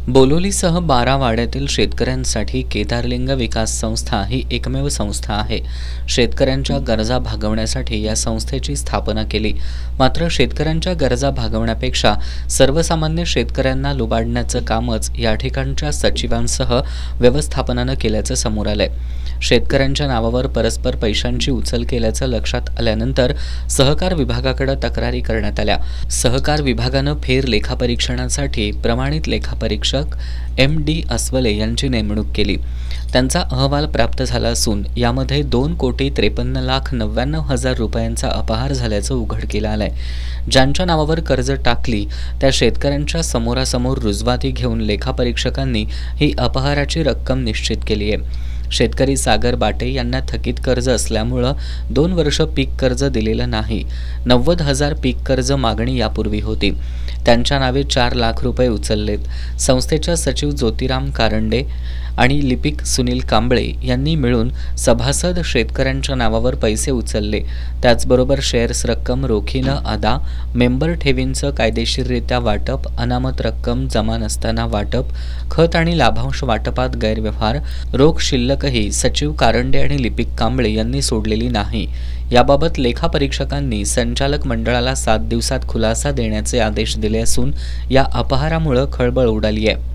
बोलोलीसह 12 वाड्यातील शेतकऱ्यांसाठी केदारलिंग विकास संस्था ही एकमेव संस्था आहे. शेतकऱ्यांच्या गरजा भागवण्यासाठी या संस्थेची स्थापना केली. मात्र शेतकऱ्यांच्या गरजा भागवण्यापेक्षा सर्वसामान्य शेतकऱ्यांना लुबाडण्याचं कामच या ठिकाणच्या सचिवांसह व्यवस्थापनानं केल्याचं समोर आलंय. शेतकऱ्यांच्या नावावर परस्पर पैशांची उचल केल्याचं लक्षात आल्यानंतर सहकार विभागाकडे तक्रारी करण्यात आल्या. सहकार विभागानं फेर लेखापरीक्षणासाठी प्रमाणित लेखापरीक्षक MD अस्वले यांची नेमणूक केली. त्यांचा अहवाल प्राप्त झाला असून यामध्ये 2,53,99,000 रुपयांचा अपहार झाल्याचं उघडकीला आलंय. ज्यांच्या नावावर कर्ज टाकली त्या शेतकऱ्यांच्या समोरासमोर रुजवाती घेऊन लेखापरीक्षकांनी ही अपहाराची रक्कम निश्चित केली आहे. शेतकरी सागर बाटे यांना थकीत कर्ज असल्यामुळं 2 वर्ष पीक कर्ज दिलेलं नाही. 90,000 पीक कर्ज मागणी यापूर्वी होती. त्यांच्या नावे 4 लाख रुपये उचललेत. संस्थेच्या सचिव ज्योतिराम कारंडे आणि लिपिक सुनील कांबळे यांनी मिळून सभासद शेतकऱ्यांच्या नावावर पैसे उचलले. त्याचबरोबर शेअर्स रक्कम रोखीनं अदा, मेंबर ठेवींचं कायदेशीररित्या वाटप, अनामत रक्कम जमा नसताना वाटप, खत आणि लाभांश वाटपात गैरव्यवहार, रोख शिल्लकही सचिव कारंडे आणि लिपिक कांबळे यांनी सोडलेली नाही. याबाबत लेखापरीक्षकांनी संचालक मंडळाला 7 दिवसात खुलासा देण्याचे आदेश दिले असून या अपहारामुळे खळबळ उडाली आहे.